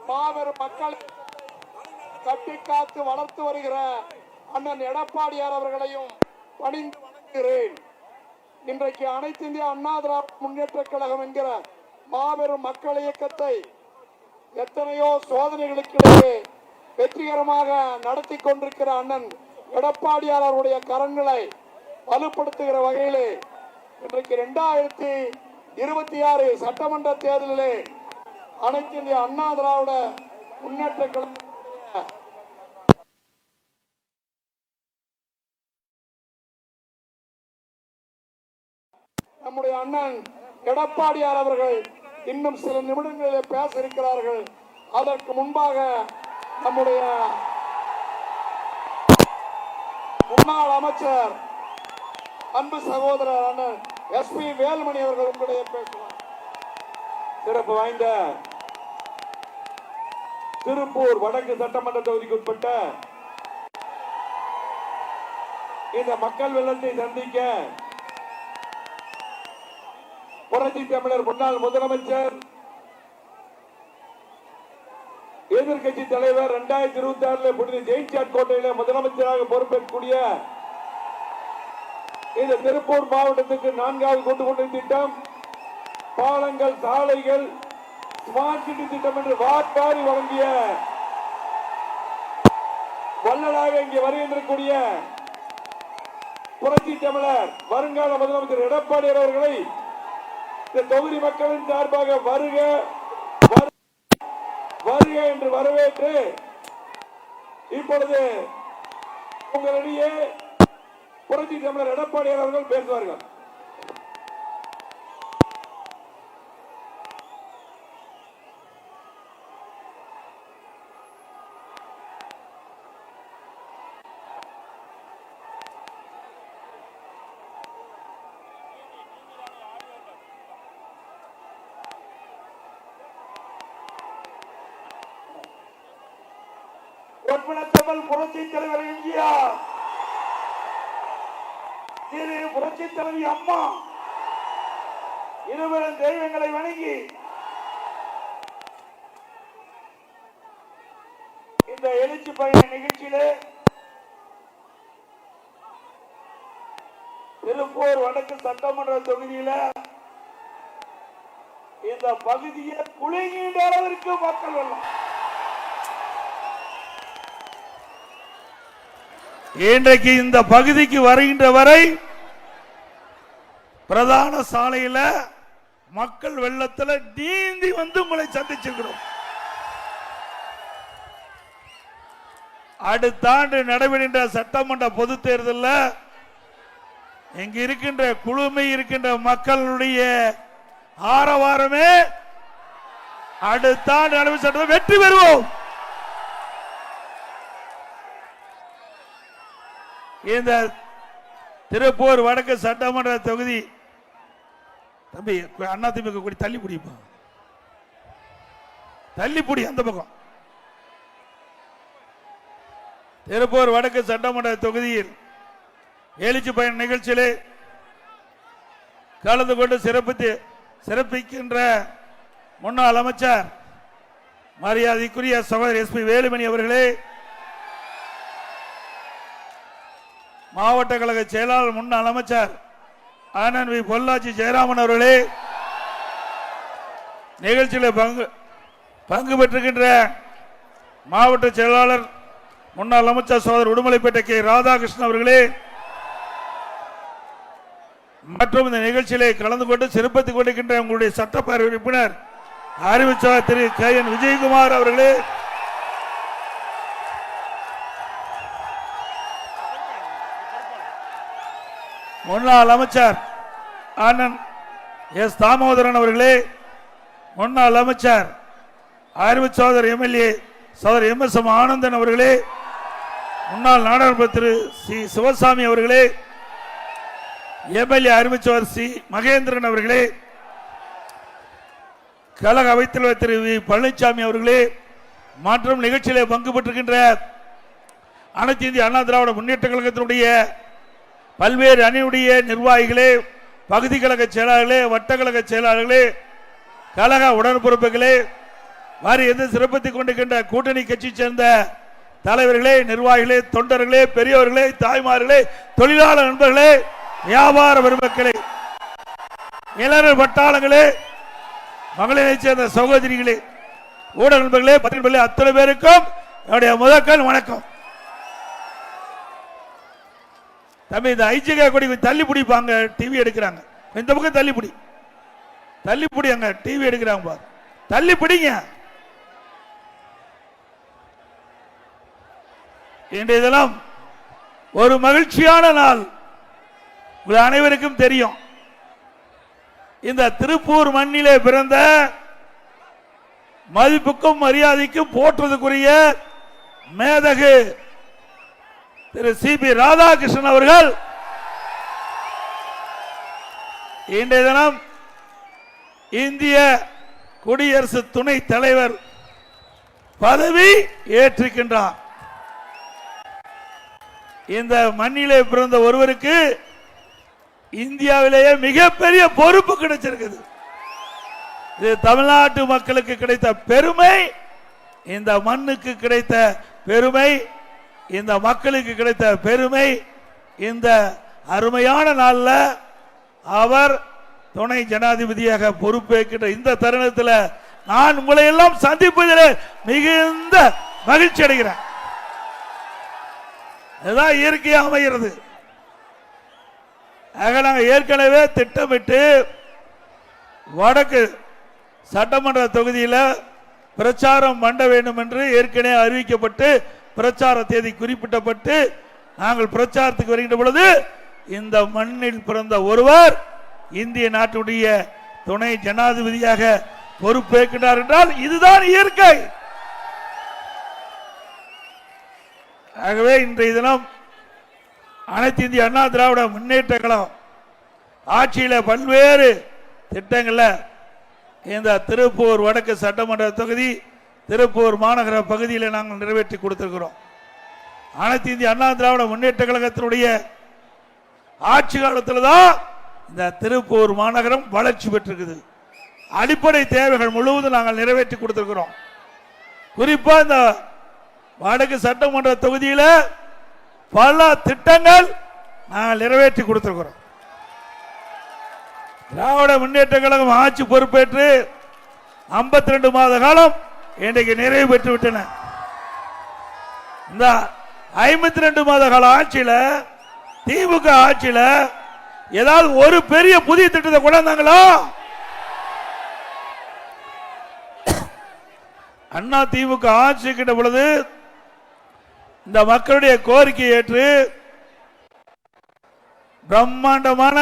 மாபெரும் மக்கள் கட்டி காத்து வளர்த்து வருகிற அண்ணன் எடப்பாடியார் அவர்களையும் பணிந்து வணங்குகிறேன். இன்றைக்கு அனைத்து இந்திய அண்ணா திராவிட முன்னேற்ற கழகம் என்கிற மாபெரும் மக்கள் இயக்கத்தை எத்தனையோ சோதனைகளுக்கிடையே வெற்றிகரமாக நடத்தி கொண்டிருக்கிற அண்ணன் எடப்பாடியார் அவருடைய கரங்களை வலுப்படுத்துகிற வகையிலே இன்றைக்கு 2026 சட்டமன்ற தேர்தலிலே அனைத்து இந்திய அண்ணா திராவிட முன்னேற்ற கழகம் நம்முடைய அண்ணன் எடப்பாடியார் அவர்கள் இன்னும் சில நிமிடங்களிலே பேச இருக்கிறார்கள். அதற்கு முன்பாக நம்முடைய முன்னாள் அமைச்சர் அன்பு சகோதரர் அண்ணன் SP வேலுமணி அவர்கள் உங்களுடைய பேசுவார். சிறப்பு வாய்ந்த திருப்பூர் வடக்கு சட்டமன்ற தொகுதிக்கு உட்பட்ட இந்த மக்கள் வெள்ளத்தை சந்திக்க புரட்சி தமிழர் முன்னாள் முதலமைச்சர் எதிர்கட்சி தலைவர் 2026 புனித ஜெயின்சாட் கோட்டையில முதலமைச்சராக பொறுப்பேற்கக்கூடிய இந்த திருப்பூர் மாவட்டத்துக்கு 4வது கூட்டுக்குடி திட்டம், பாலங்கள், சாலைகள், ஸ்மார்ட் சிட்டி திட்டம் என்று வாரி வழங்கிய வள்ளலாக இங்கே வருகின்றக்கூடிய புரட்சி தமிழர் வருங்கால முதலமைச்சர் எடப்பாடியார் அவர்களை இந்த தொகுதி மக்களின் சார்பாக வருக வருக என்று வரவேற்று இப்பொழுது உங்களிடையே புரட்சி தமிழர் எடப்பாடியார் அவர்கள் பேசுவார்கள். புரட்சி தலைவர் எம்ஜிஆர், புரட்சி தலைவி அம்மா இருவரும் தெய்வங்களை வணங்கி இந்த எழுச்சி பயண நிகழ்ச்சியிலே திருப்பூர் வடக்கு சட்டமன்ற தொகுதியில இந்த பகுதியை குலுங்கின்ற அளவிற்கு மக்கள் வெள்ளம். இன்றைக்கு இந்த பகுதிக்கு வருகின்ற வரை பிரதான சாலையில மக்கள் வெள்ளத்தில் நீந்தி வந்து உங்களை சந்திச்சிருக்கிறோம். அடுத்த ஆண்டு நடைபெறுகின்ற சட்டமன்ற பொது தேர்தலில் இங்க இருக்கின்ற குழுமை இருக்கின்ற மக்களுடைய ஆரவாரமே அடுத்த ஆண்டு நடைபெறும் சட்டத்தை வெற்றி பெறுவோம். இந்த திருப்பூர் வடக்கு சட்டமன்ற தொகுதி தம்பி அண்ணா திமுக கூடி தள்ளி பிடிப்பா, தள்ளி பிடி அந்த பக்கம். திருப்பூர் வடக்கு சட்டமன்ற தொகுதியில் எழுச்சி பயண நிகழ்ச்சியிலே கலந்து கொண்டு சிறப்பிக்கின்ற முன்னாள் அமைச்சர் மரியாதைக்குரிய சகோதரர் SP வேலுமணி அவர்களே, மாவட்ட கழக செயலாளர் முன்னாள் அமைச்சர் அண்ணன் பொள்ளாச்சி ஜெயராமன் அவர்களே, நிகழ்ச்சியில் பங்கு பெற்றிருக்கின்ற மாவட்ட செயலாளர் முன்னாள் அமைச்சர் சகோதரர் உடுமலைப்பேட்டை K ராதாகிருஷ்ணன் அவர்களே, மற்றும் இந்த நிகழ்ச்சியிலே கலந்து கொண்டு சிறப்பித்துக் கொண்டிருக்கின்ற உங்களுடைய சட்டப்பேரவை உறுப்பினர் அறிவிச்சாளர் திரு KN விஜயகுமார் அவர்களே, முன்னாள் அமைச்சர் அண்ணன் S தாமோதரன் அவர்களே, முன்னாள் அமைச்சர் அறிவு சோதர் MLA சோதர் MS ஆனந்தன் அவர்களே, முன்னாள் நாடாளுமன்ற திரு C சிவசாமி அவர்களே, MLA அறிவிச்சவர் C மகேந்திரன் அவர்களே, கழக அவைத்தலைவர் திரு V பழனிசாமி அவர்களே, மற்றும் நிகழ்ச்சியிலே பங்கு பெற்றிருக்கின்ற அனைத்து இந்திய அண்ணா திராவிட முன்னேற்ற கழகத்தினுடைய பல்வேறு அணியுடைய நிர்வாகிகளே, பகுதி கழக செயலாளர்களே, வட்டக்கழக செயலாளர்களே, கழக உடன்பிறப்புகளே, வாரியத்தை சிறப்பித்துக் கொண்டிருக்கின்ற கூட்டணி கட்சி சேர்ந்த தலைவர்களே, நிர்வாகிகளே, தொண்டர்களே, பெரியவர்களே, தாய்மார்களே, தொழிலாளர் நண்பர்களே, வியாபார பெருமக்களே, இளைஞர் பட்டாளங்களே, மகளிரை சேர்ந்த சகோதரிகளே, ஊடக நண்பர்களே, பத்திரிகைகளே, அத்தனை பேருக்கும் என்னுடைய முதற்கண் வணக்கம். தம்பி, இந்த ஐஜிகா கொடி தள்ளி பிடிப்பாங்க, டிவி எடுக்கிறாங்க. இந்த பக்கம் தள்ளி பிடி, தள்ளி பிடிங்க, டிவி எடுக்கிறாங்க பாரு, தள்ளி பிடிங்க. இன்றைய தினம் ஒரு மகிழ்ச்சியான நாள். உங்கள் அனைவருக்கும் தெரியும், இந்த திருப்பூர் மண்ணிலே பிறந்த மதிப்புக்கும் மரியாதைக்கும் போற்றுவதற்குரிய மேதகு திரு சி.பி. ராதாகிருஷ்ணன் அவர்கள் இன்றைய தினம் இந்திய குடியரசு துணைத் தலைவர் பதவி ஏற்றிருக்கின்றார். இந்த மண்ணிலே பிறந்த ஒருவருக்கு இந்தியாவிலேயே மிகப்பெரிய பொறுப்பு கிடைச்சிருக்குது. இது தமிழ்நாட்டு மக்களுக்கு கிடைத்த பெருமை, இந்த மண்ணுக்கு கிடைத்த பெருமை, இந்த மக்களுக்கு கிடைத்த பெருமை. இந்த அருமையான நாளில் அவர் துணை ஜனாதிபதியாக பொறுப்பேற்கின்ற இந்த தருணத்தில் நான் உங்களை எல்லாம் சந்திப்பதில் மிகுந்த மகிழ்ச்சி அடைகிறேன். இதுதான் இயற்கையாக அமைகிறது. நாங்கள் ஏற்கனவே திட்டமிட்டு வடக்கு சட்டமன்ற தொகுதியில் பிரச்சாரம் பண்ண வேண்டும் என்று ஏற்கனவே அறிவிக்கப்பட்டு பிரச்சார தேதி குறிப்பிட்டப்பட்டு நாங்கள் பிரச்சாரத்துக்கு வருகின்ற பொழுது இந்த மண்ணில் பிறந்த ஒருவர் இந்திய நாட்டுடைய துணை ஜனாதிபதியாக பொறுப்பேற்கிறார் என்றால் இதுதான் இயற்கை. ஆகவே இன்றைய தினம் அனைத்து இந்திய அண்ணா திராவிட முன்னேற்ற கழகம் ஆட்சியில் பல்வேறு திட்டங்களில் இந்த திருப்பூர் வடக்கு சட்டமன்ற தொகுதி, திருப்பூர் மாநகர பகுதியில் நாங்கள் நிறைவேற்றி கொடுத்திருக்கிறோம். அனைத்து இந்திய அண்ணா திராவிட முன்னேற்ற கழகத்தினுடைய ஆட்சி காலத்தில் தான் இந்த திருப்பூர் மாநகரம் வளர்ச்சி பெற்றிருக்குது. அடிப்படை தேவைகள் முழுவதும் நாங்கள் நிறைவேற்றி கொடுத்திருக்கிறோம். குறிப்பாக இந்த வடக்கு சட்டமன்ற தொகுதியில் பல திட்டங்கள் நாங்கள் நிறைவேற்றி கொடுத்திருக்கிறோம். திராவிட முன்னேற்ற கழகம் ஆட்சி பொறுப்பேற்று 52 மாத காலம் இன்றைக்கு நிறைவு பெற்று விட்டன. இந்த 52 மாத கால ஆட்சியில், திமுக ஆட்சியில் ஏதாவது ஒரு பெரிய புதிய திட்டத்தை கொண்டாந்தாங்களா? அண்ணா திமுக ஆட்சி கிட்ட பொழுது இந்த மக்களுடைய கோரிக்கையை ஏற்று பிரம்மாண்டமான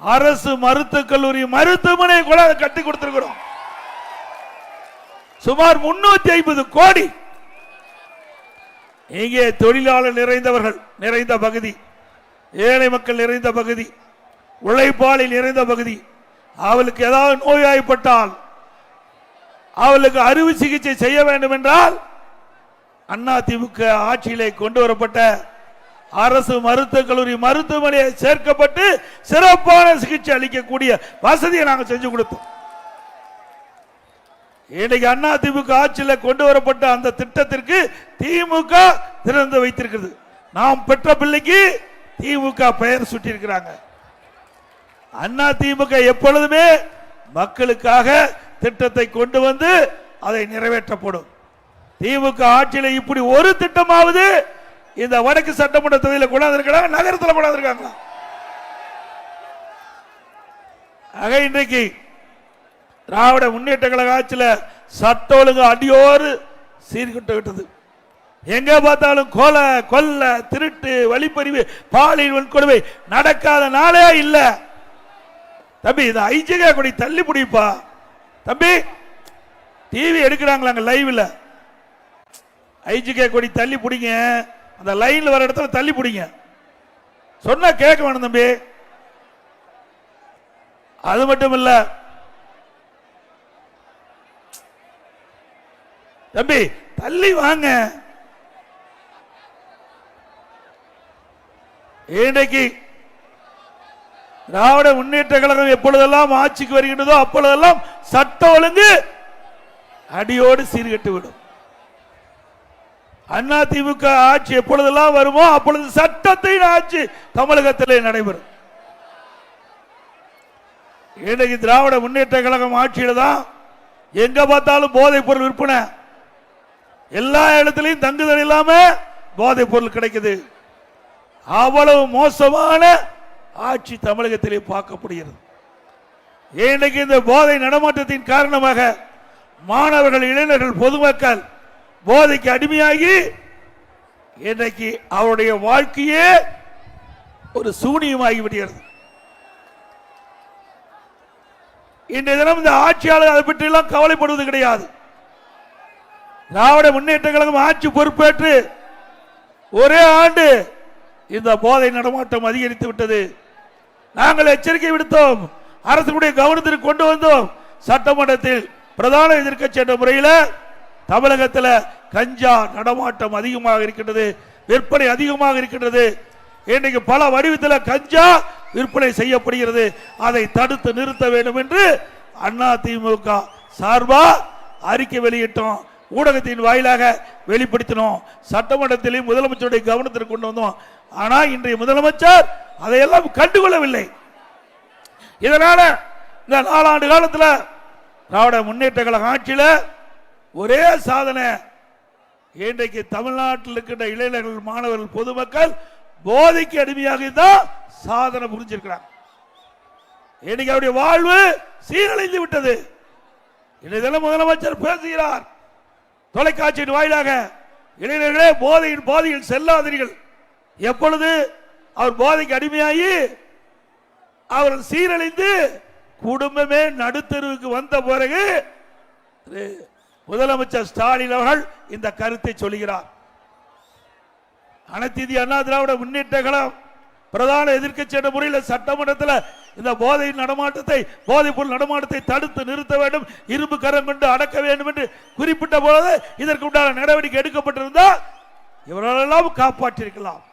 அரசு மருத்துவக் கல்லூரி மருத்துவமனை கூட கட்டி கொடுத்திருக்கிறோம். சுமார் 350 கோடி. இங்கே தொழிலாளர் நிறைந்தவர்கள் நிறைந்த பகுதி, ஏழை மக்கள் நிறைந்த பகுதி, உழைப்பாளி நிறைந்த பகுதி. அவளுக்கு ஏதாவது நோய்வாய்ப்பட்டால் அவளுக்கு அறுவை சிகிச்சை செய்ய வேண்டும் என்றால் அண்ணா திமுக ஆட்சியிலே கொண்டு வரப்பட்ட அரசு மருத்துவக் கல்லூரி மருத்துவமனையை சேர்க்கப்பட்டு சிறப்பான சிகிச்சை அளிக்கக்கூடிய வசதியை நாங்கள் செஞ்சு கொடுத்தோம். இன்னைக்கு அண்ணா திமுக ஆட்சியில் கொண்டு வரப்பட்ட அந்த திட்டத்திற்கு திமுக திறந்து வைத்திருக்கிறது. நாம் பெற்ற பிள்ளைக்கு திமுக பெயர் சுட்டி இருக்கிறாங்க. அண்ணா திமுக எப்பொழுதுமே மக்களுக்காக திட்டத்தை கொண்டு வந்து அதை நிறைவேற்றப்படும். திமுக ஆட்சியில் இப்படி ஒரு திட்டமாவது இந்த வடக்கு சட்டமன்ற தொகுதியில் கொண்டாந்துருக்காங்க, நகரத்தில் கொண்டாந்துருக்காங்களா? ஆக இன்றைக்கு திராவிட முன்னேற்ற கழக ஆட்சியில் சட்ட ஒழுங்கு அடியோடு சீர்கிட்டு விட்டது. எங்க பார்த்தாலும் கொலை, கொல்ல, திருட்டு, வழிப்பறிவு, பாலியல் வன்கொடுமை நடக்காத நாளே இல்ல. தம்பி, இந்த ஐஜிகா கொடி தள்ளி பிடிப்பா. தம்பி, டிவி எடுக்கிறாங்களாங்க லைவ்ல, ஐஜிகா கொடி தள்ளி பிடிங்க. அந்த லைன்ல வர இடத்துல தள்ளி பிடிங்க. சொன்னா கேட்க வேணும் தம்பி. அது மட்டும் இல்ல தம்பி, தள்ளி வாங்க. இன்றைக்கு திராவிட முன்னேற்ற கழகம் எப்பொழுதெல்லாம் ஆட்சிக்கு வருகின்றதோ அப்பொழுதெல்லாம் சட்ட ஒழுங்கு அடியோடு சீர்கட்டு விடும். அதிமுக ஆட்சி எப்பொழுதெல்லாம் வருமோ அப்பொழுது சட்டத்தின் ஆட்சி தமிழகத்திலே நடைபெறும். இன்னைக்கு திராவிட முன்னேற்ற கழகம் ஆட்சியில தான் எங்க பார்த்தாலும் போதைப் பொருள் விற்பனை, எல்லா இடத்திலையும் தங்குதல் இல்லாம போதைப் பொருள் கிடைக்குது. அவ்வளவு மோசமான ஆட்சி தமிழகத்திலே பார்க்கப்படுகிறது. இன்னைக்கு இந்த போதை நடமாட்டத்தின் காரணமாக மாணவர்கள், இளைஞர்கள், பொதுமக்கள் போதைக்கு அடிமையாகி இன்றைக்கு அவருடைய வாழ்க்கையே ஒரு சூனியமாகி விடுகிறது. இன்றைய தினம் இந்த ஆட்சியாளர் அதை பற்றி எல்லாம் கவலைப்படுவது கிடையாது. திராவிட முன்னேற்ற கழகம் ஆட்சி பொறுப்பேற்று ஒரே ஆண்டு இந்த போதை நடமாட்டம் அதிகரித்து விட்டது. நாங்கள் எச்சரிக்கை விடுத்தோம், அரசுடைய கவனத்திற்கு கொண்டு வந்தோம். சட்டமன்றத்தில் பிரதான எதிர்க்கட்சி என்ற முறையில் தமிழகத்தில் கஞ்சா நடமாட்டம் அதிகமாக இருக்கின்றது, விற்பனை அதிகமாக இருக்கின்றது. இன்றைக்கு பல வடிவத்தில் கஞ்சா விற்பனை செய்யப்படுகிறது. அதை தடுத்து நிறுத்த வேண்டும் என்று அதிமுக சார்பா அறிக்கை வெளியிட்டோம், ஊடகத்தின் வாயிலாக வெளிப்படுத்தினோம், சட்டமன்றத்திலும் முதலமைச்சருடைய கவனத்திற்கு கொண்டு வந்தோம். ஆனால் இன்றைய முதலமைச்சர் அதையெல்லாம் கண்டுகொள்ளவில்லை. இதனால இந்த 4 ஆண்டு காலத்தில் திராவிட முன்னேற்ற கழக ஆட்சியில் ஒரே சாதனை, இன்றைக்கு தமிழ்நாட்டில் இருக்கின்ற இளைஞர்கள், மாணவர்கள், பொதுமக்கள் போதைக்கு அடிமையாக தான் சாதனை புரிஞ்சிருக்கிறார். இன்னைக்கு அவருடைய வாழ்வு சீரழிந்து விட்டது. இன்றைய முதலமைச்சர் பேசுகிறார் தொலைக்காட்சியின் வாயிலாக, இளைஞர்களே போதையில் செல்லாதீர்கள். எப்பொழுது அவர் போதைக்கு அடிமையாகி அவர் சீரழிந்து குடும்பமே நடுத்தருவுக்கு வந்த பிறகு முதலமைச்சர் ஸ்டாலின் அவர்கள் இந்த கருத்தை சொல்கிறார். அனைத்து இந்திய அண்ணா திராவிட முன்னேற்ற கழகம் பிரதான எதிர்க்கட்சி என்ற முறையில் சட்டமன்றத்தில் இந்த போதையின் நடமாட்டத்தை, போதைப் பொருள் நடமாட்டத்தை தடுத்து நிறுத்த வேண்டும், இரும்பு கரம் கொண்டு அடக்க வேண்டும் என்று குறிப்பிட்ட போது இதற்கு உண்டான நடவடிக்கை எடுக்கப்பட்டிருந்தால் இவர்களெல்லாம் காப்பாற்றிருக்கலாம்.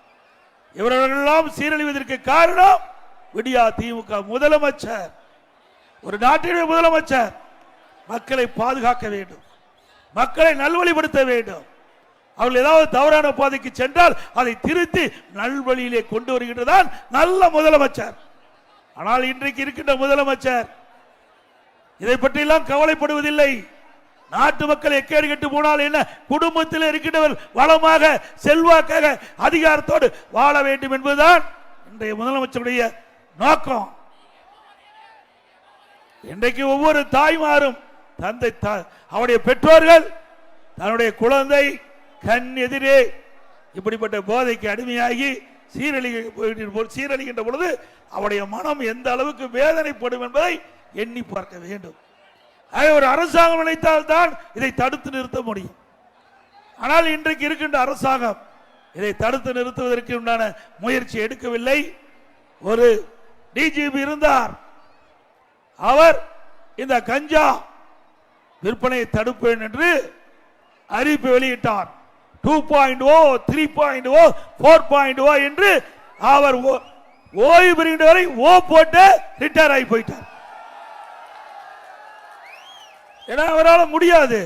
இவர்களெல்லாம் சீரழிவதற்கு காரணம் விடியா திமுக முதலமைச்சர். ஒரு நாட்டினுடைய முதலமைச்சர் மக்களை பாதுகாக்க வேண்டும், மக்களை நல்வழிப்படுத்த வேண்டும். அவர்கள் ஏதாவது தவறான பாதைக்கு சென்றால் அதை திருத்தி நல்வழியிலே கொண்டு வருகின்றதான் நல்ல முதலமைச்சர். ஆனால் இன்றைக்கு இருக்கின்ற முதலமைச்சர் இதை பற்றியெல்லாம் கவலைப்படுவதில்லை. நாட்டு மக்கள் எக்கேடு கெட்டு போனால் என்ன, குடும்பத்தில் இருக்கின்றவர் வளமாக, செல்வாக்காக, அதிகாரத்தோடு வாழ வேண்டும் என்பதுதான் இன்றைய முதலமைச்சருடைய நோக்கம். இன்றைக்கு ஒவ்வொரு தாய்மாரும், தந்தை, அவருடைய பெற்றோர்கள் தன்னுடைய குழந்தை கண் எதிரே இப்படிப்பட்ட போதைக்கு அடிமையாகி சீரழிகின்ற பொழுது அவருடைய மனம் எந்த அளவுக்கு வேதனைப்படும் என்பதை எண்ணி பார்க்க வேண்டும். ஒரு அரசாங்கம் நினைத்தால் தான் இதை தடுத்து நிறுத்த முடியும். ஆனால் இன்றைக்கு இருக்கின்ற அரசாங்கம் இதை தடுத்து நிறுத்துவதற்கு உண்டான முயற்சி எடுக்கவில்லை. ஒரு டிஜிபி இருந்தார், அவர் இந்த கஞ்சா விற்பனையை தடுப்பேன் என்று அறிவிப்பு வெளியிட்டார். 2.0, 3.0, 4.0 என்று அவர் ஓய்வு பெறுகின்ற வரை போட்டு ரிட்டையர் ஆகி போயிட்டார். ஏன்னா அவரால் முடியாது.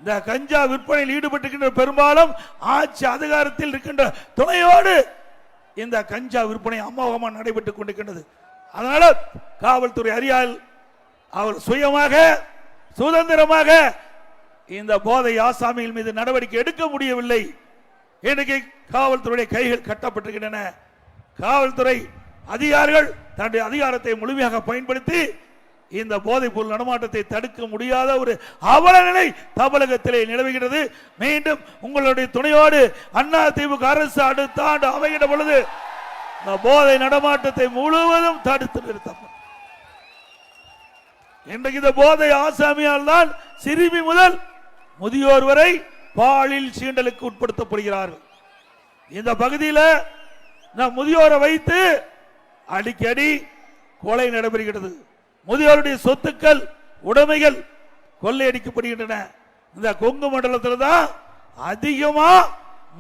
இந்த கஞ்சா விற்பனையில் ஈடுபட்டிருக்கின்ற பெரும்பாலும் ஆட்சி அதிகாரத்தில் இருக்கின்ற துணையோடு இந்த கஞ்சா விற்பனை அமோகமாக நடைபெற்றுக் கொண்டிருக்கின்றது. அதனால காவல்துறை அறியால் அவர் சுயமாக, சுதந்திரமாக இந்த போதை ஆசாமிகள் மீது நடவடிக்கை எடுக்க முடியவில்லை. இன்றைக்கு காவல்துறை கைகள் கட்டப்பட்டிருக்கின்றன. காவல்துறை அதிகாரிகள் தன்னுடைய அதிகாரத்தை முழுமையாக பயன்படுத்தி இந்த போதைப் பொருள் நடமாட்டத்தை தடுக்க முடியாத ஒரு அவல நிலை தமிழகத்திலே நிலவுகிறது. மீண்டும் உங்களுடைய துணையோடு அதிமுக அரசு அடுத்த ஆண்டு அமைகின்ற பொழுது இந்த போதை நடமாட்டத்தை முழுவதும் தடுத்து நிறுத்தப்படும். இன்றைக்கு இந்த போதை ஆசாமியால் தான் சிறுமி முதல் முதியோர் வரை பாலியல் சீண்டலுக்கு உட்படுத்தப்படுகிறார்கள். இந்த பகுதியில் முதியோரை வைத்து அடிக்கடி கொலை நடைபெறுகிறது. முதியோருடைய சொத்துக்கள், உடைமைகள் கொள்ளையடிக்கப்படுகின்றன. இந்த கொங்கு மண்டலத்தில் தான் அதிகமா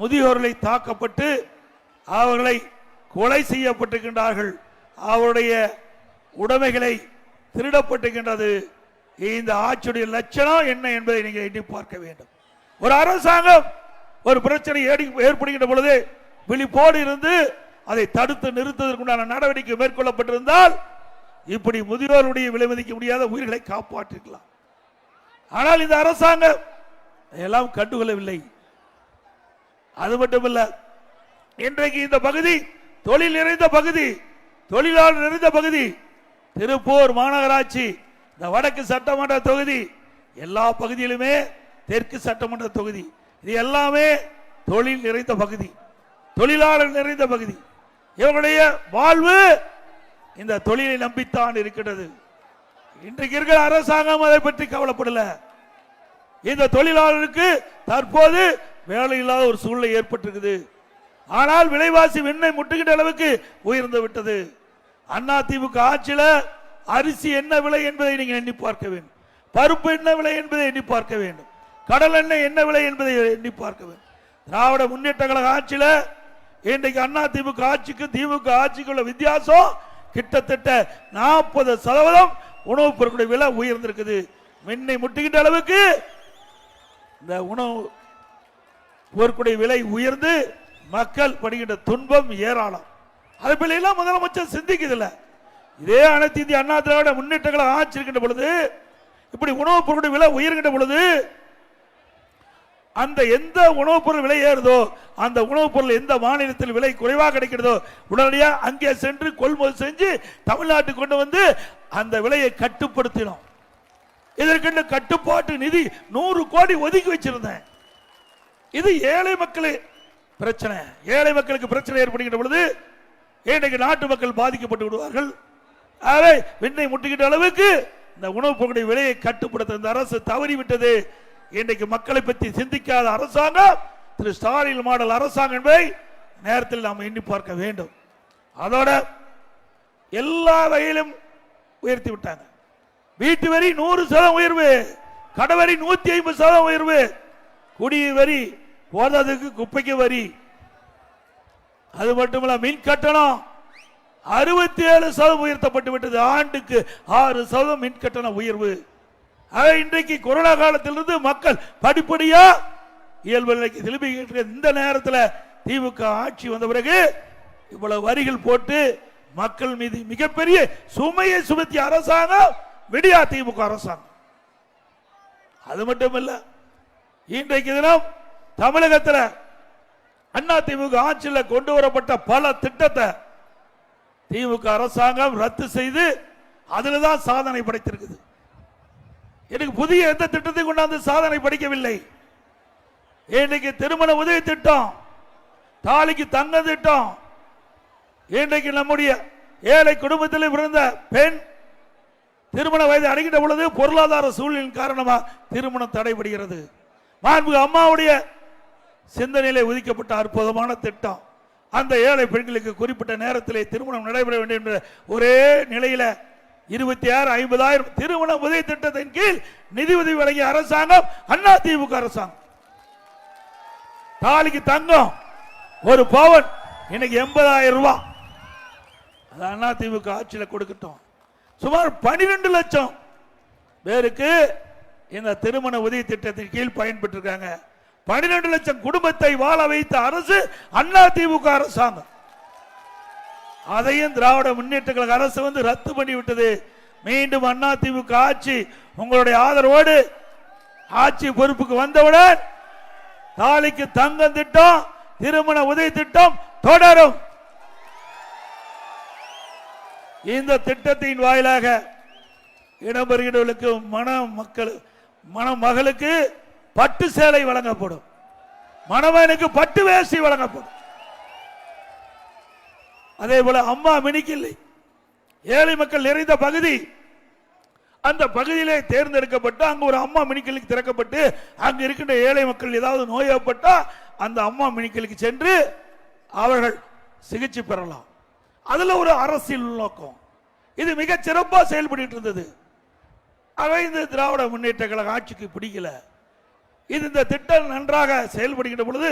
முதியோர்களை தாக்கப்பட்டு அவர்களை கொலை செய்யப்பட்டிருக்கின்றார்கள். அவருடைய உடைமைகளை திருடப்பட்டிருக்கின்றது. இந்த ஆட்சியுடைய லட்சணம் என்ன என்பதை நீங்கள் எண்ணி பார்க்க வேண்டும். ஒரு அரசாங்கம் ஒரு பிரச்சனை ஏற்படுகின்ற பொழுது விழிப்போடு இருந்து அதை தடுத்து நிறுத்துவதற்குண்டான நடவடிக்கை மேற்கொள்ளப்பட்டிருந்தால் இப்படி முதியோருடைய விலை மதிக்க முடியாத உயிர்களை காப்பாற்றிருக்கலாம். ஆனால் இந்த அரசாங்கம் எல்லாம் கண்டுகொள்ளவில்லை. அது மட்டுமல்ல, இன்றைக்கு இந்த பகுதி தொழில் நிறைந்த பகுதி, தொழிலாளர் நிறைந்த பகுதி. திருப்பூர் மாநகராட்சி, இந்த வடக்கு சட்டமன்ற தொகுதி, எல்லா பகுதியிலுமே தெற்கு சட்டமன்ற தொகுதி, இது எல்லாமே தொழில் நிறைந்த பகுதி, தொழிலாளர் நிறைந்த பகுதி. இவர்களுடைய வாழ்வு இந்த தொழிலை நம்பித்தான் இருக்கிறது. இன்றைக்கு இருக்கிற அரசாங்கம் அதை பற்றி கவலைப்படல. இந்த தொழிலாளருக்கு தற்போது வேலை இல்லாத ஒரு சூழ்நிலை ஏற்பட்டிருக்குது. ஆனால் விலைவாசி விண்ணை முட்டுகின்ற அளவுக்கு உயர்ந்து விட்டது. அதிமுக ஆட்சியில் அரிசி என்ன விலை என்பதை நீங்கள் எண்ணி பார்க்க வேண்டும். பருப்பு என்ன விலை என்பதை எண்ணி பார்க்க வேண்டும். கடல் எண்ணெய் என்ன விலை என்பதை எண்ணி பார்க்க வேண்டும். திராவிட முன்னேற்ற கழக ஆட்சியில் இன்றைக்கு அதிமுக ஆட்சிக்கும் திமுக ஆட்சிக்கும் உள்ள வித்தியாசம் கிட்டத்தட்ட 40% உணவுப் பொருட்களுடைய விலை உயர்ந்திருக்குது. மின்னை முட்டுகின்ற அளவுக்கு இந்த உணவு பொருட்களுடைய விலை உயர்ந்து மக்கள் படுகின்ற துன்பம் ஏராளம். அதை பிள்ளைலாம் முதலமைச்சர் சிந்திக்குதில்ல. இதே அனைத்து இந்திய அண்ணா திராவிட முன்னேற்ற கழகம் ஆட்சி இருக்கின்ற பொழுது, இப்படி உணவுப் பொருட்களுடைய விலை உயர்கின்ற பொழுது, அந்த எந்த உணவுப் பொருள் விலை ஏறுதோ அந்த உணவுப் பொருள் எந்த மாநிலத்தில் விலை குறைவாக கிடைக்கிறதோ உடனடியாக அங்கே சென்று கொள்முதல் செஞ்சு தமிழ்நாட்டுக்கு கொண்டு வந்து அந்த விலையை கட்டுப்படுத்தினோம். இதற்கென்று கட்டுப்பாட்டு நிதி 100 கோடி ஒதுக்கி வச்சிருந்தேன். இது ஏழை மக்களே பிரச்சனை. ஏழை மக்களுக்கு பிரச்சனை ஏற்படுகின்ற பொழுது இன்றைக்கு நாட்டு மக்கள் பாதிக்கப்பட்டு விடுவார்கள். ஆகவே விண்ணை முட்டுகின்ற அளவுக்கு இந்த உணவுப் பொருட்களுடைய விலையை கட்டுப்படுத்த இந்த அரசு தவறிவிட்டது. இன்றைக்கு மக்களை பற்றி சிந்திக்காத அரசாங்கம் திரு ஸ்டாலின் மாடல் அரசாங்கம் என்பதை நேரத்தில் நாம் எண்ணி பார்க்க வேண்டும். அதோட எல்லா வகையிலும் உயர்த்தி விட்டாங்க. வீட்டு வரி 100% உயர்வு, கடவரி 150% உயர்வு, குடிநீர் வரி போதாதுக்கு குப்பைக்கு வரி, அது மட்டுமல்ல மின் கட்டணம் 67% உயர்த்தப்பட்டு விட்டது. ஆண்டுக்கு 6% மின் கட்டண உயர்வு. இன்றைக்கு கொரோனா காலத்திலிருந்து மக்கள் படிப்படியா இயல்பு நிலைக்கு திரும்புகின்ற இந்த நேரத்தில் திமுக ஆட்சி வந்த பிறகு இவ்வளவு வரிகள் போட்டு மக்கள் மீது மிகப்பெரிய சுமையை சுமத்திய அரசாங்கம் விடியா திமுக அரசாங்கம். அது மட்டுமல்ல, இன்றைக்கு தினம் தமிழகத்தில் அண்ணா திமுக ஆட்சியில் கொண்டு வரப்பட்ட பல திட்டத்தை திமுக அரசாங்கம் ரத்து செய்து அதில் தான் சாதனை படைத்திருக்குது. எனக்கு புதிய எந்த திட்டத்தை கொண்டாந்து சாதனை படைக்கவில்லை. இன்றைக்கு திருமண உதவி திட்டம், தாலிக்கு தங்க திட்டம், இன்றைக்கு நம்முடைய ஏழை குடும்பத்தில் பிறந்த பெண் திருமண வயது அடைகின்ற பொழுது பொருளாதார சூழ்நிலையின் காரணமாக திருமணம் தடைபடுகிறது. மாண்புமிகு அம்மாவுடைய சிந்தனையிலே ஒதுக்கப்பட்ட அற்புதமான திட்டம். அந்த ஏழை பெண்களுக்கு குறிப்பிட்ட நேரத்திலே திருமணம் நடைபெற வேண்டும் என்ற ஒரே நிலையில 26,50,000 திருமண உதவி திட்டத்தின் கீழ் நிதி உதவி வழங்கிய அரசாங்கம் அண்ணா திமுக அரசாங்கம். தாலிக்கு தங்கம் ஒரு பவுன் இன்னைக்கு 80,000 ரூபாய். அது அண்ணா திமுக ஆட்சியில் கொடுக்கட்டும். சுமார் 12 லட்சம் பேருக்கு இந்த திருமண உதவி திட்டத்தின் கீழ் பயன்பெற்றிருக்காங்க. 12 லட்சம் குடும்பத்தை வாழ வைத்த அரசு அண்ணா திமுக அரசாங்கம். அதையும் திராவிட முன்னேற்ற கழக அரசு வந்து ரத்து பண்ணிவிட்டது. மீண்டும் அண்ணா திமுக ஆட்சி உங்களுடைய ஆதரவோடு ஆட்சி பொறுப்புக்கு வந்தவுடன் தாலிக்கு தங்கம் திட்டம், திருமண உதவி திட்டம் தொடரும். இந்த திட்டத்தின் வாயிலாக இடம்பெறுகிறவர்களுக்கு மணமகளுக்கு பட்டு சேலை வழங்கப்படும், மணமகனுக்கு பட்டு வேஷ்டி வழங்கப்படும். அதே போல அம்மா மினிக்கில்லை ஏழை மக்கள் நிறைந்த பகுதி, அந்த பகுதியிலே தேர்ந்தெடுக்கப்பட்டு அங்கு ஒரு அம்மா மினிக்கிளிக்கு திறக்கப்பட்டு அங்கு இருக்கின்ற ஏழை மக்கள் ஏதாவது நோயப்பட்டா அந்த அம்மா மினிக்கிளுக்கு சென்று அவர்கள் சிகிச்சை பெறலாம். அதுல ஒரு அரசியல் நோக்கம். இது மிக சிறப்பாக செயல்பட்டு இருந்தது. ஆக இந்த திராவிட முன்னேற்ற கழக ஆட்சிக்கு பிடிக்கல. இது இந்த திட்டம் நன்றாக செயல்படுகின்ற பொழுது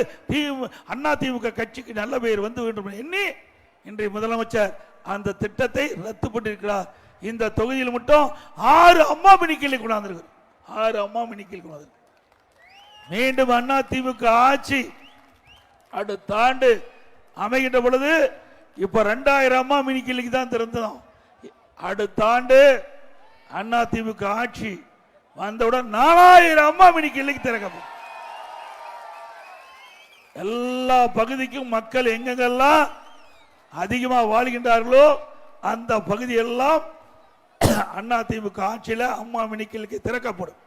அண்ணா திமுக கட்சிக்கு நல்ல பெயர் வந்து வேண்டும் எண்ணி இன்றைய முதலமைச்சர் அந்த திட்டத்தை ரத்து பண்ணியிருக்கிறார். இந்த தொகுதியில் மட்டும் 6 அம்மா மினி கிளினிக் கொண்டாந்துருக்கு. 6 அம்மா மினி கிளினிக் கொண்டாந்து. மீண்டும் அண்ணா திமுக ஆட்சி அடுத்த ஆண்டு அமைகின்ற பொழுது இப்ப 2000 அம்மா மினி கிளினிக் தான் திறந்தோம். அடுத்த ஆண்டு அண்ணா திமுக ஆட்சி வந்தவுடன் 4000 அம்மா மினி கிளினிக் திறக்கப்படும். எல்லா பகுதிக்கும் மக்கள் எங்கெங்கெல்லாம் அதிகமாக வாழ்கின்றார்களோ அந்த பகுதியெல்லாம் அண்ணா திமுக ஆட்சியில் அம்மா மினி கிளினிக் திறக்கப்படும்.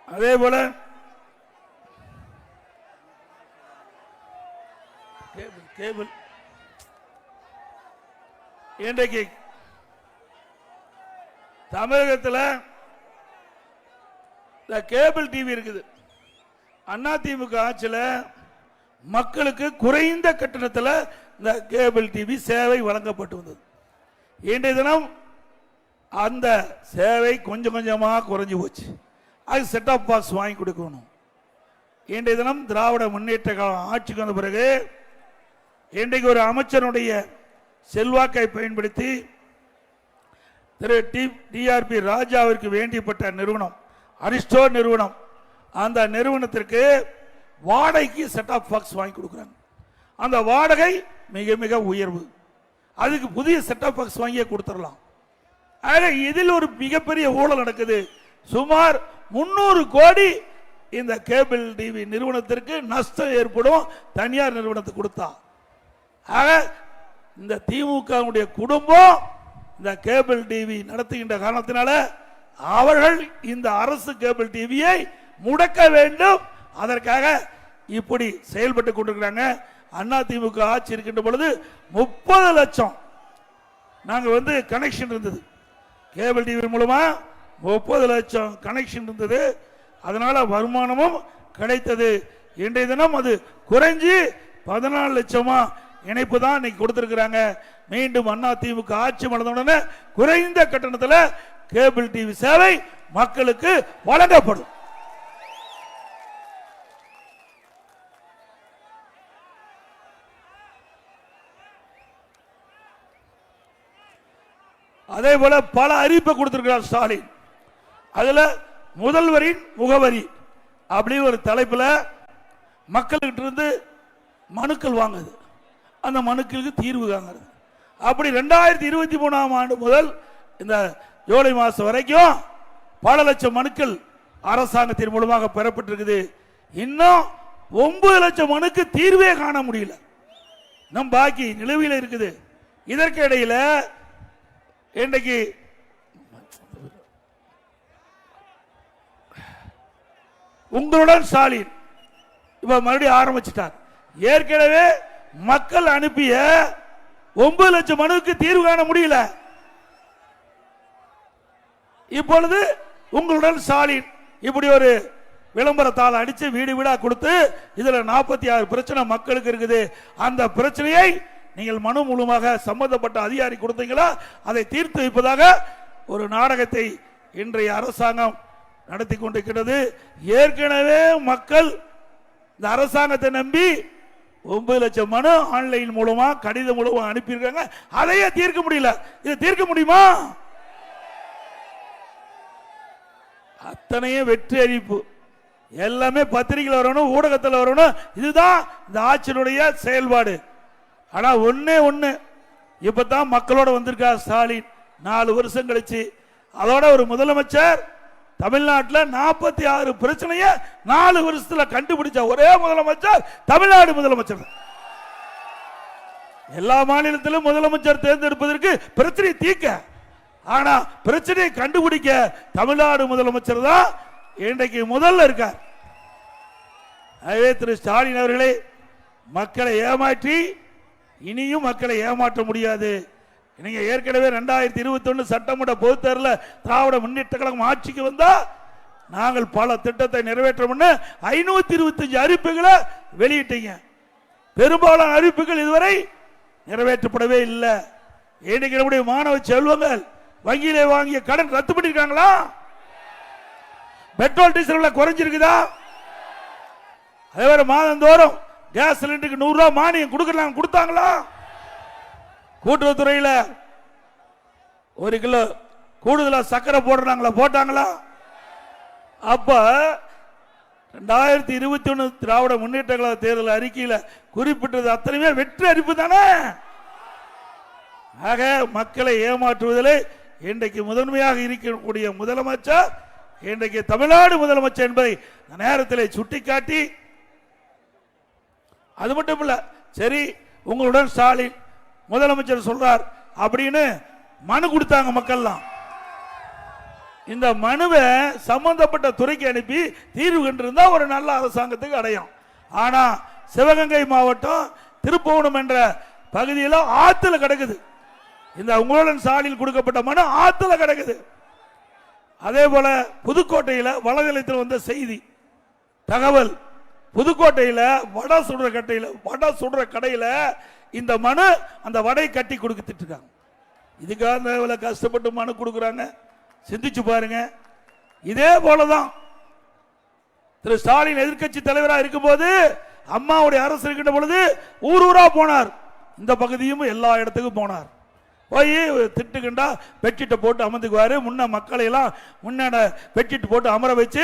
அதே போல கேபிள் இன்றைக்கு தமிழகத்தில் கேபிள் டிவி இருக்குது. அண்ணா திமுக ஆட்சியில் மக்களுக்கு குறைந்த கட்டணத்தில் இந்த கேபிள் டிவி சேவை வழங்கப்பட்டு வந்தது. இன்றைய தினம் அந்த சேவை கொஞ்சம் கொஞ்சமாக குறைஞ்சி போச்சு. அது செட்டாப் பாக்ஸ் வாங்கி கொடுக்கணும். இன்றைய தினம் திராவிட முன்னேற்ற கழகம் ஆட்சிக்கு வந்த பிறகு இன்றைக்கு ஒரு அமைச்சருடைய செல்வாக்கை பயன்படுத்தி திரு டிஆர்பி ராஜாவிற்கு வேண்டியப்பட்ட நிறுவனம் அரிஸ்டோ நிறுவனம், அந்த நிறுவனத்திற்கு வாடகைக்கு செட்டாப் பாக்ஸ் வாங்கி கொடுக்குறாங்க. அந்த வாடகை மிக மிக உயர்வு. அதுக்கு புதிய செட்டாப் பாக்ஸ் வாங்கியே கொடுத்துடலாம். ஆக இதில் ஒரு மிகப்பெரிய ஊழல் நடக்குது. சுமார் 300 கோடி இந்த கேபிள் டிவி நிறுவனத்திற்கு நஷ்டம் ஏற்படும் தனியார் நிறுவனத்துக்கு கொடுத்தா. ஆக இந்த திமுக குடும்பம் இந்த கேபிள் டிவி நடத்துகின்ற காரணத்தினால அவர்கள் இந்த அரசு கேபிள் டிவியை முடக்க வேண்டும். அதற்காக இப்படி செயல்பட்டு கொண்டிருக்கிறாங்க. அண்ணா திமுக ஆட்சி இருக்கின்ற பொழுது 30 லட்சம் நாங்க கனெக்ஷன் இருந்தது. கேபிள் டிவி மூலமா 30 லட்சம் கனெக்ஷன் இருந்தது. அதனால வருமானமும் கிடைத்தது. இன்றைய தினம் அது குறைஞ்சி 14 லட்சமா இணைப்பு தான் இன்னைக்கு கொடுத்திருக்கிறாங்க. மீண்டும் அண்ணா திமுக ஆட்சி நடந்தவுடனே குறைந்த கட்டணத்தில் கேபிள் டிவி சேவை மக்களுக்கு வழங்கப்படும். அதே போல பல அறிவிப்பை கொடுத்திருக்கிறார் ஸ்டாலின். அதுல முதல்வரின் முகவரி அப்படி ஒரு தலைப்புல மக்கள்கிட்ட இருந்து மனுக்கள் வாங்குது, அந்த மனுக்களுக்கு தீர்வு காண்கிறது. அப்படி 2023ஆம் ஆண்டு முதல் இந்த ஜூலை மாசம் வரைக்கும் பல லட்சம் மனுக்கள் அரசாங்கத்தின் மூலமாக பெறப்பட்டிருக்குது. இன்னும் 9 லட்சம் மனுக்கு தீர்வே காண முடியல, நம் பாக்கி நிலுவையில் இருக்குது. இதற்கு இடையில இன்றைக்கு உங்களுடன் ஸ்டாலின் இப்ப மறுபடியும் ஆரம்பிச்சிட்டார். ஏற்கனவே மக்கள் அனுப்பிய 9 லட்சம் மனுவுக்கு தீர்வு காண முடியல. இப்பொழுது உங்களுடன் ஸ்டாலின் இப்படி ஒரு விளம்பரத்தால் அடிச்சு வீடு வீடா கொடுத்து இதுல 46 பிரச்சனை மக்களுக்கு இருக்குது. அந்த பிரச்சனையை நீங்கள் மனு மூலமாக சம்பந்தப்பட்ட அதிகாரி கொடுத்தீங்களா, அதை தீர்த்து வைப்பதாக ஒரு நாடகத்தை இன்றைய அரசாங்கம் நடத்தி கொண்டிருக்கிறது. ஏற்கனவே மக்கள் இந்த அரசாங்கத்தை நம்பி 9 லட்சம் மனு ஆன்லைன் மூலமா கடிதம் மூலமா அனுப்பியிருக்காங்க. அதையே தீர்க்க முடியல. இதை தீர்க்க முடியுமா? அத்தனையும் வெற்றி அறிவிப்பு, எல்லாமே பத்திரிகையில் வரணும், ஊடகத்தில் வரணும். இதுதான் இந்த ஆட்சியினுடைய செயல்பாடு. ஆனா ஒண்ணு இப்பதான் மக்களோட வந்திருக்கார் ஸ்டாலின் 4 வருஷம் கழிச்சு. அதோட ஒரு முதலமைச்சர் தமிழ்நாட்டில் 46 பிரச்சனைய 4 வருஷத்துல கண்டுபிடிச்ச ஒரே முதலமைச்சர் தமிழ்நாடு முதலமைச்சர். எல்லா மாநிலத்திலும் முதலமைச்சர் தேர்ந்தெடுப்பதற்கு பிரச்சனை தீர்க்க, ஆனா பிரச்சனையை கண்டுபிடிக்க தமிழ்நாடு முதலமைச்சர் தான் இன்றைக்கு முதல்ல இருக்கார். திரு ஸ்டாலின் அவர்களே, மக்களை ஏமாற்றி இனியும் மக்களை ஏமாற்ற முடியாது. நீங்க ஏற்கனவே 2021 சட்டமன்ற பொதுத் தேர்தலில் திராவிட முன்னேற்ற கழகம் ஆட்சிக்கு வந்தா நாங்கள் பல திட்டத்தை நிறைவேற்ற 525 அறிவிப்புகளை வெளியிட்டீங்க. பெரும்பாலான அறிவிப்புகள் இதுவரை நிறைவேற்றப்படவே இல்லை. இன்னைக்கு நம்முடைய மாணவ செல்வங்கள் வங்கியிலே வாங்கிய கடன் ரத்து பண்ணிருக்காங்களா? Petrol diesel குறைஞ்சிருக்குதா? அதே மாதிரி மாதந்தோறும் கேஸ் சிலிண்டருக்கு 100 ரூபாய் மானியம் கொடுத்தாங்களா? கூட்டுறவுத்துறையில் 1 கிலோ கூடுதலா சக்கரை போட்டாங்களா? அப்ப 2021 திராவிட முன்னேற்ற கழக தேர்தல் அறிக்கையில் குறிப்பிட்டது அத்தனையுமே வெற்றி அறிவிப்பு தானே. ஆக மக்களை ஏமாற்றுவதிலே இன்றைக்கு முதன்மையாக இருக்கக்கூடிய முதலமைச்சர் இன்றைக்கு தமிழ்நாடு முதலமைச்சர் என்பதை நேரத்தில் சுட்டிக்காட்டி, அது மட்டும் இல்ல, சரி உங்களுடன் ஸ்டாலின் முதலமைச்சர் சொல்றார் அப்படின்னு மனு கொடுத்தாங்க மக்கள்லாம். இந்த மனுவை சம்பந்தப்பட்ட துறைக்கு அனுப்பி தீர்வு கண்டிருந்தா ஒரு நல்ல அரசாங்கத்துக்கு அடையும். ஆனா சிவகங்கை மாவட்டம் திருப்புவனம் என்ற பகுதியில் ஆத்துல கிடக்குது. இந்த உங்களுடன் ஸ்டாலின் கொடுக்கப்பட்ட மனு ஆத்துல கிடக்குது. அதே போல புதுக்கோட்டையில் வலைதளத்தில் வந்த செய்தி தகவல், புதுக்கோட்டையில் வடை சுடுற கடையில் இந்த மனு அந்த வடை கட்டி கொடுத்துட்டு இருக்காங்க. இதுக்காக கஷ்டப்பட்டு மனு கொடுக்குறாங்க. சிந்திச்சு பாருங்க. இதே போலதான் திரு ஸ்டாலின் எதிர்கட்சி தலைவராக இருக்கும்போது அம்மாவுடைய அரசு இருக்கின்ற பொழுது ஊரூரா போனார். இந்த பகுதியும் எல்லா இடத்துக்கும் போனார். போய் திட்டுக்கிண்டா பெட்ஷீட்டை போட்டு அமர்ந்துக்குவாரு. முன்ன மக்களை எல்லாம் முன்னாட பெட்ஷீட் போட்டு அமர வச்சு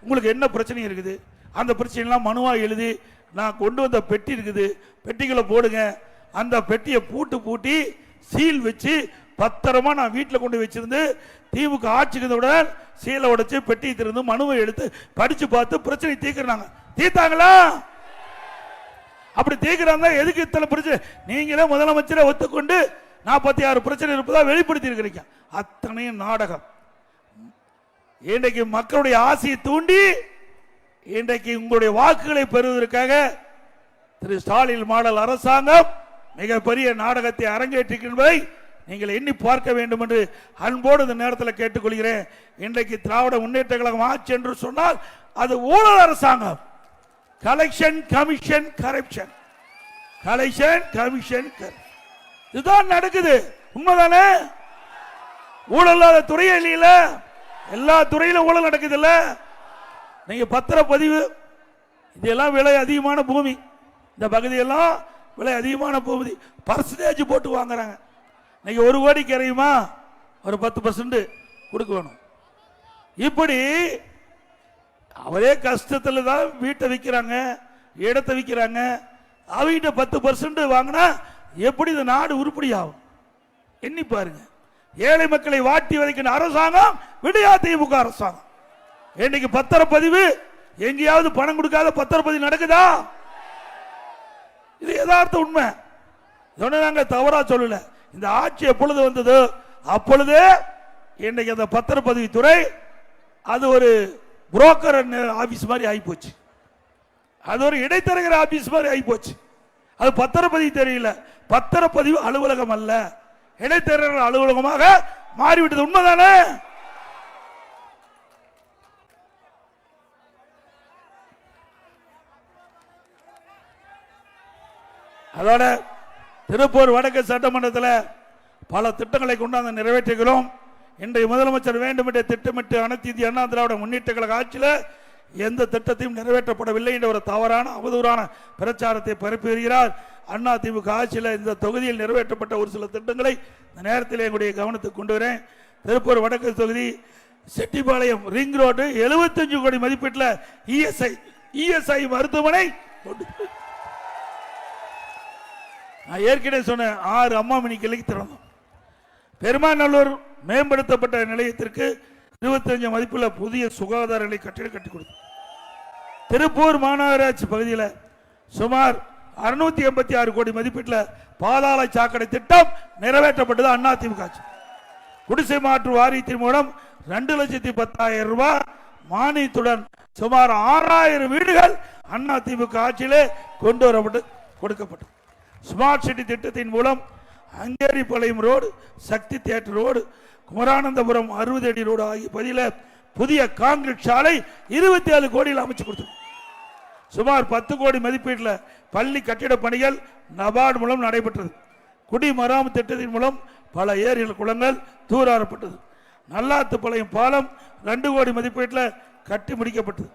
உங்களுக்கு என்ன பிரச்சனை இருக்குது அந்த பிரச்சனைலாம் மனுவா எழுதி நான் கொண்டு வந்த பெட்டி இருக்குது பெட்டிகளை போடுங்க, அந்த பெட்டியை பூட்டி சீல் வச்சு பத்திரமா நான் வீட்டில் கொண்டு வச்சிருந்து திமுக ஆட்சிக்குடன் சீலை உடைச்சு பெட்டி திறந்து மனுவை எடுத்து படிச்சு பார்த்து பிரச்சனை தீர்க்கிறாங்க. தீர்த்தாங்களா? அப்படி தீர்க்கிறாங்க. எதுக்கு இத்தனை பிரச்சனை? நீங்களே முதலமைச்சரை ஒத்துக்கொண்டு 46 பிரச்சனை இருப்பதா வெளிப்படுத்தி இருக்கிறீங்க. அத்தனையும் நாடகம். இன்றைக்கு மக்களுடைய ஆசையை தூண்டி இன்றைக்கு உங்களுடைய வாக்குகளை பெறுவதற்காக திரு ஸ்டாலின் மாடல் அரசாங்கம் மிகப்பெரிய நாடகத்தை அரங்கேற்றிருக்கின்றதை நீங்கள் எண்ணி பார்க்க வேண்டும் என்று அன்போடு இந்த நேரத்தில் கேட்டுக்கொள்கிறேன். இன்றைக்கு திராவிட முன்னேற்ற கழகம் ஆட்சி என்று சொன்னால் அது ஊழல் அரசாங்கம். Collection commission corruption, collection commission இதுதான் நடக்குது. உண்மைதானே? ஊழல் இல்லாத துறையே இல்லையில, எல்லா துறையிலும் ஊழல் நடக்குது இல்ல. நீங்க பத்திரப்பதிவு இதெல்லாம் விலை அதிகமான பூமி, இந்த பகுதியெல்லாம் விலை அதிகமான பூமி, பர்சன்டேஜ் போட்டு வாங்குறாங்க. இன்னைக்கு 1 கோடி கரையுமா ஒரு 10% கொடுக்க வேணும். இப்படி அவரே கஷ்டத்தில் தான் வீட்டை விற்கிறாங்க, இடத்தை விற்கிறாங்க. அவங்கிட்ட 10% வாங்கினா எப்படி இந்த நாடு உருப்படி ஆகும்? எண்ணி பாருங்க. ஏழை மக்களை வாட்டி வதைக்கின்ற அரசாங்கம் விடியா திமுக அரசாங்கம். இன்னைக்கு பத்திரப்பதிவு எங்கேயாவது பணம் கொடுக்காத பத்திரப்பதிவு நடக்குதா? இது யதார்த்த உண்மை. நாங்க தவறா சொல்லல. இந்த ஆட்சி எப்பொழுது வந்தது அப்பொழுதே இன்னைக்கு அந்த பத்திரப்பதிவு துறை அது ஒரு புரோக்கர் ஆபீஸ் மாதிரி ஆகிப்போச்சு. அது ஒரு இடைத்தரகர் ஆபீஸ் மாதிரி ஆகிப்போச்சு. அது பத்திரப்பதிவு தெரியல, பத்திரப்பதிவு அலுவலகம் அல்ல, இடைத்தரகர் அலுவலகமாக மாறிவிட்டது. உண்மைதானே? அதோட திருப்பூர் வடக்கு சட்டமன்றத்தில் பல திட்டங்களை கொண்டாந்து நிறைவேற்றுகிறோம். இன்றைய முதலமைச்சர் வேண்டும் என்று திட்டமிட்டு அனைத்து இந்திய அண்ணா திராவிட முன்னேற்ற கழக ஆட்சியில் எந்த திட்டத்தையும் நிறைவேற்றப்படவில்லை என்ற ஒரு தவறான அவதூறான பிரச்சாரத்தை பரப்பி வருகிறார். அண்ணா திமுக ஆட்சியில் இந்த தொகுதியில் நிறைவேற்றப்பட்ட ஒரு சில திட்டங்களை இந்த நேரத்தில் எங்களுடைய கவனத்துக்கு கொண்டு வரேன். திருப்பூர் வடக்கு தொகுதி செட்டிப்பாளையம் ரிங் ரோடு 75 கோடி மதிப்பீட்டில் இஎஸ்ஐ மருத்துவமனை. நான் ஏற்கனவே சொன்னேன் 6 அம்மா மினி கிளைக்கு திறந்தோம். பெருமாநல்லூர் மேம்படுத்தப்பட்ட நிலையத்திற்கு 25 மதிப்புள்ள புதிய சுகாதார நிலை கட்டிடம் கட்டி கொடுத்தோம். திருப்பூர் மாநகராட்சி பகுதியில் சுமார் 686 கோடி மதிப்பீட்டில் பாதாள சாக்கடை திட்டம் நிறைவேற்றப்பட்டது அண்ணா திமுக ஆட்சி. குடிசை மாற்று வாரியத்தின் மூலம் 2,10,000 ரூபாய் மானியத்துடன் சுமார் 6000 வீடுகள் அண்ணா திமுக ஆட்சியிலே கொண்டு வரப்பட்டு கொடுக்கப்பட்டது. ஸ்மார்ட் சிட்டி திட்டத்தின் மூலம் அங்கேரிபாளையம் ரோடு, சக்தி தியேட்டர் ரோடு, குமரானந்தபுரம் 60 அடி ரோடு ஆகிய பகுதியில் புதிய கான்கிரீட் சாலை 27 கோடியில் அமைச்சு கொடுத்தோம். சுமார் 10 கோடி மதிப்பீட்டில் பள்ளி கட்டிட பணிகள் நபார்டு மூலம் நடைபெற்றது. குடிமராமத்து திட்டத்தின் மூலம் பல ஏரிகள் குளங்கள் தூராறப்பட்டது. நல்லாத்துப்பாளையம் பாலம் 2 கோடி மதிப்பீட்டில் கட்டி முடிக்கப்பட்டது.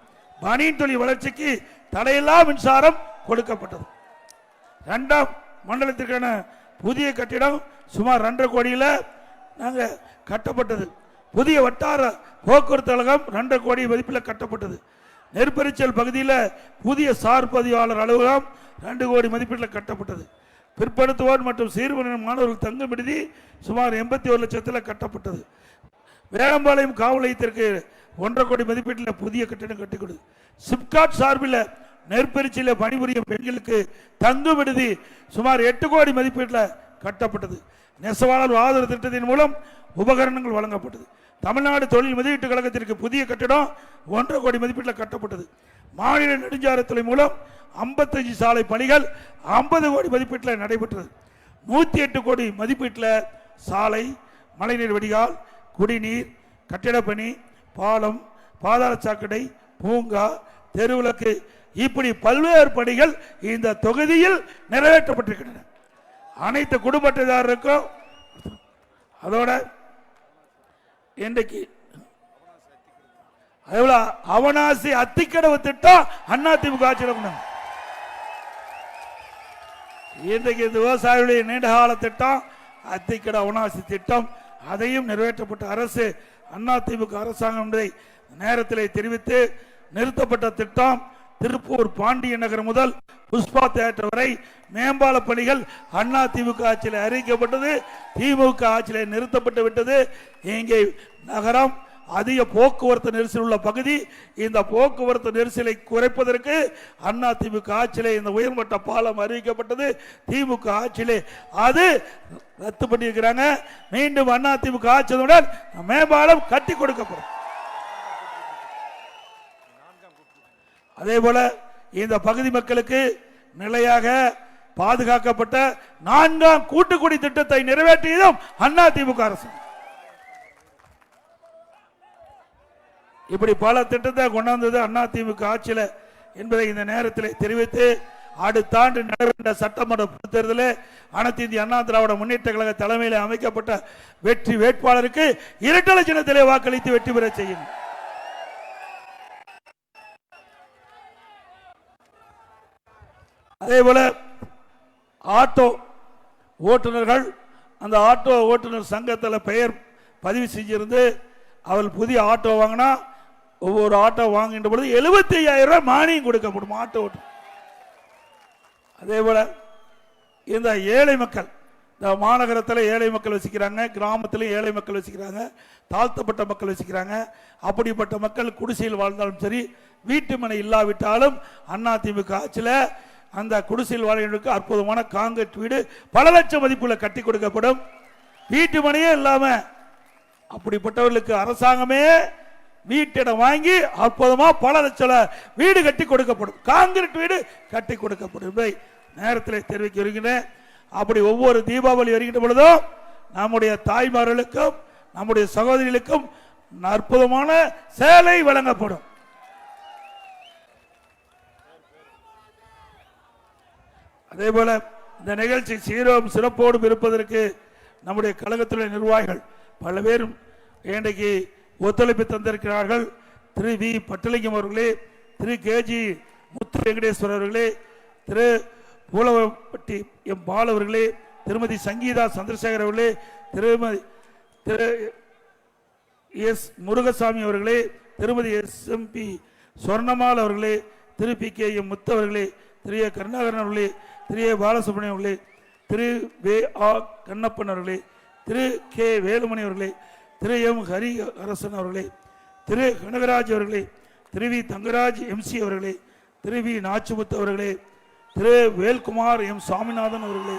பனியன் தொழில் வளர்ச்சிக்கு தடையில்லா மின்சாரம் கொடுக்கப்பட்டது. 2ஆம் மண்டலத்திற்கான புதிய கட்டிடம் சுமார் 2.5 கோடியில் நாங்கள் கட்டப்பட்டது. புதிய வட்டார போக்குவரத்து கழகம் 2.5 கோடி மதிப்பில் கட்டப்பட்டது. நெற்பரிச்சல் பகுதியில் புதிய சார் பதிவாளர் அலுவலகம் 2 கோடி மதிப்பீட்டில் கட்டப்பட்டது. பிற்படுத்துவோர் மற்றும் சீர்மறையான மாணவர்கள் தங்கும் விடுதி சுமார் 81 லட்சத்தில் கட்டப்பட்டது. வேளம்பாளையம் காவல் நிலையத்திற்கு 1.5 கோடி மதிப்பீட்டில் புதிய கட்டிடம் கட்டிக் கொடுது. சிப்காட் சார்பில் நெற்பரிச்சலில் பணிபுரியும் பெண்களுக்கு தங்கும் விடுதி சுமார் 8 கோடி மதிப்பீட்டில் கட்டப்பட்டது. நெசவாளர் ஆதரவு திட்டத்தின் மூலம் உபகரணங்கள் வழங்கப்பட்டது. தமிழ்நாடு தொழில் முதலீட்டு கழகத்திற்கு புதிய கட்டிடம் 1.5 கோடி மதிப்பீட்டில் கட்டப்பட்டது. மாநில நெடுஞ்சாலைத்துறை மூலம் 55 சாலை பணிகள் 50 கோடி மதிப்பீட்டில் நடைபெற்றது. 108 கோடி மதிப்பீட்டில் சாலை, மழைநீர் வடிகால், குடிநீர், கட்டிடப்பணி, பாலம், பாதாள சாக்கடை, பூங்கா, தெருவிளக்கு இப்படி பல்வேறு பணிகள் இந்த தொகுதியில் நிறைவேற்றப்பட்டிருக்கின்றன. அனைத்து குடும்ப அட்டைதாரருக்கும் அதோட இன்றைக்கு அவனாசி அத்திக்கடவு திட்டம் அதிமுக ஆட்சியில் இன்றைக்கு இந்த விவசாயிகளுடைய நீண்டகால திட்டம் அத்திக்கட அவனாசி திட்டம் அதையும் நிறைவேற்றப்பட்ட அரசு அதிமுக அரசாங்கம் என்பதை நேரத்தில் தெரிவித்து நிறுத்தப்பட்ட திட்டம் திருப்பூர் பாண்டிய நகர் முதல் புஷ்பா தியேட்டர் வரை மேம்பால பணிகள் அதிமுக ஆட்சியில் அறிவிக்கப்பட்டது. திமுக ஆட்சியில் நிறுத்தப்பட்டு விட்டது. இங்கே நகரம் அதிக போக்குவரத்து நெரிசல் உள்ள பகுதி. இந்த போக்குவரத்து நெரிசலை குறைப்பதற்கு அதிமுக ஆட்சியிலே இந்த உயர்மட்ட பாலம் அறிவிக்கப்பட்டது. திமுக ஆட்சியிலே அது ரத்து பண்ணியிருக்கிறாங்க. மீண்டும் அதிமுக ஆட்சியுடன் மேம்பாலம் கட்டி கொடுக்கப்படும். அதே போல இந்த பகுதி மக்களுக்கு நிலையாக பாதுகாக்கப்பட்ட 4ஆம் கூட்டுக்குடி திட்டத்தை நிறைவேற்றியதும் அதிமுக அரசு. இப்படி பல திட்டத்தை கொண்டாந்தது அதிமுக ஆட்சியில் என்பதை இந்த நேரத்தில் தெரிவித்து அடுத்த ஆண்டு நடைபெற்ற சட்டமன்ற பொதுத் தேர்தலில் அனைத்து இந்திய அண்ணா திராவிட முன்னேற்ற கழக தலைமையில் அமைக்கப்பட்ட வெற்றி வேட்பாளருக்கு இரட்டை சின்னத்திலே வாக்களித்து வெற்றி பெற செய்யும். அதே போல ஆட்டோ ஓட்டுநர்கள் அந்த ஆட்டோ ஓட்டுநர் சங்கத்தில் பெயர் பதிவு செஞ்சிருந்து அவள் புதிய ஆட்டோ வாங்கினா ஒவ்வொரு ஆட்டோ வாங்கின்ற பொழுது 75,000 ரூபாய் மானியம் கொடுக்கப்படும் ஆட்டோ ஓட்டு. அதே போல இந்த ஏழை மக்கள் இந்த மாநகரத்தில் ஏழை மக்கள் வசிக்கிறாங்க, கிராமத்தில் ஏழை மக்கள் வசிக்கிறாங்க, தாழ்த்தப்பட்ட மக்கள் வசிக்கிறாங்க. அப்படிப்பட்ட மக்கள் குடிசையில் வாழ்ந்தாலும் சரி, வீட்டு மனை இல்லாவிட்டாலும் அதிமுக ஆட்சியில் அந்த குடிசையில் வாழ்கிறவர்களுக்கு அற்புதமான காங்கிரீட் வீடு பல லட்சம் மதிப்புள்ள கட்டி கொடுக்கப்படும். வீட்டு மனையே இல்லாம அப்படிப்பட்டவர்களுக்கு அரசாங்கமே வீட்டிடம் வாங்கி அற்புதமா பல லட்சம் வீடு கட்டி கொடுக்கப்படும், காங்கிரீட் வீடு கட்டி கொடுக்கப்படும் என்பதை நேரத்தில் தெரிவிக்க வருகிறேன். அப்படி ஒவ்வொரு தீபாவளி வருகின்ற பொழுதும் நம்முடைய தாய்மார்களுக்கும் நம்முடைய சகோதரிகளுக்கும் அற்புதமான சேலை வழங்கப்படும். அதே போல இந்த நிகழ்ச்சி சீரோம் சிறப்போடும் இருப்பதற்கு நம்முடைய கழகத்துடைய நிர்வாகிகள் பல பேரும் இன்றைக்கு ஒத்துழைப்பு தந்திருக்கிறார்கள். திரு வி பட்டலிங்கம் அவர்களே, திரு கேஜி முத்து வெங்கடேஸ்வரர் அவர்களே, திரு பூலவப்பட்டி எம் பால் அவர்களே, திருமதி சங்கீதா சந்திரசேகர் அவர்களே, திரு எஸ் முருகசாமி அவர்களே, திருமதி SMP சொர்ணமால் அவர்களே, திரு PK எம் முத்து அவர்களே, திரு ஏ கருணாகரன் அவர்களே, திரு ஏ பாலசுப்ரமணியம் அவர்களே, திரு வே ஆ கண்ணப்பன் அவர்களே, திரு கே வேலுமணி அவர்களே, திரு எம் ஹரி அரசன் அவர்களே, திரு கனகராஜ் அவர்களே, திரு வி தங்கராஜ் MC அவர்களே, திரு வி நாச்சுமுத்து அவர்களே, திரு வேல்குமார் எம் சாமிநாதன் அவர்களே,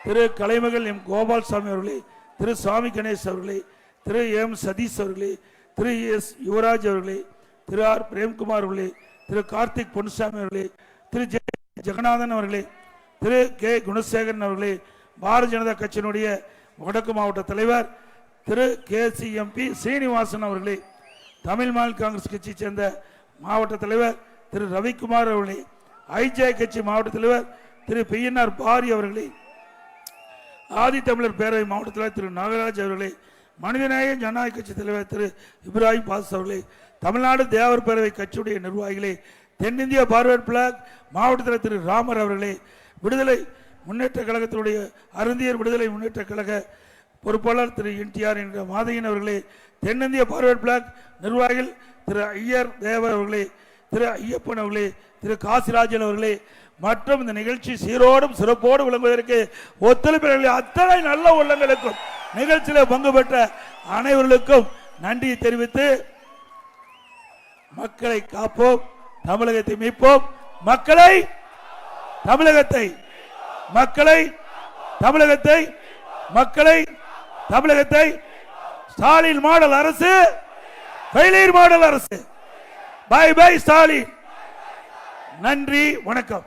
திரு கலைமகள் எம் கோபால்சாமி அவர்களே, திரு சாமி கணேஷ் அவர்களே, திரு எம் சதீஷ் அவர்களே, திரு எஸ் யுவராஜ் அவர்களே, திரு ஆர் பிரேம்குமார் அவர்களே, திரு கார்த்திக் பொன்சாமி அவர்களே, திரு ஜெகநாதன் அவர்களே, திரு கே குணசேகரன் அவர்களே, பாரதிய ஜனதா கட்சியினுடைய வடக்கு மாவட்ட தலைவர் திரு KCMP சீனிவாசன் அவர்களே, தமிழ் மாநில காங்கிரஸ் கட்சியை சேர்ந்த மாவட்ட தலைவர் திரு ரவிக்குமார் அவர்களே, IJ கட்சி மாவட்ட தலைவர் திரு PNR பாரி அவர்களே, ஆதித்தமிழர் பேரவை மாவட்ட தலைவர் திரு நாகராஜ் அவர்களே, மனிதநேய ஜனநாயக கட்சி தலைவர் திரு இப்ராஹிம் பாஸ் அவர்களே, தமிழ்நாடு தேவர் பேரவை கட்சியுடைய நிர்வாகிகளே, தென்னிந்திய பார்வர்ட் பிளாக் மாவட்ட தலைவர் திரு ராமர் அவர்களே, விடுதலை முன்னேற்ற கழகத்தினுடைய அருந்தியர் விடுதலை முன்னேற்ற கழக பொறுப்பாளர் திரு NTR என்ற மாதையன் அவர்களே, தென்னிந்திய பார்வர்ட் பிளாக் நிர்வாகிகள் திரு ஐயர் தேவர் அவர்களே, திரு ஐயப்பன் அவர்களே, திரு காசிராஜன் அவர்களே மற்றும் இந்த நிகழ்ச்சி சீரோடும் சிறப்போடு விளங்குவதற்கு ஒத்துழைப்பு அத்தனை நல்ல உள்ளங்களுக்கும் நிகழ்ச்சியில் பங்கு பெற்ற அனைவர்களுக்கும் நன்றியை தெரிவித்து, மக்களை காப்போம், தமிழகத்தை மீட்போம், மக்களை தமிழகத்தை மக்களை தமிழகத்தை மக்களை தமிழகத்தை ஸ்டாலின் மாடல் அரசு, ஃபெயிலியர் மாடல் அரசு. Bye bye Stalin. நன்றி, வணக்கம்.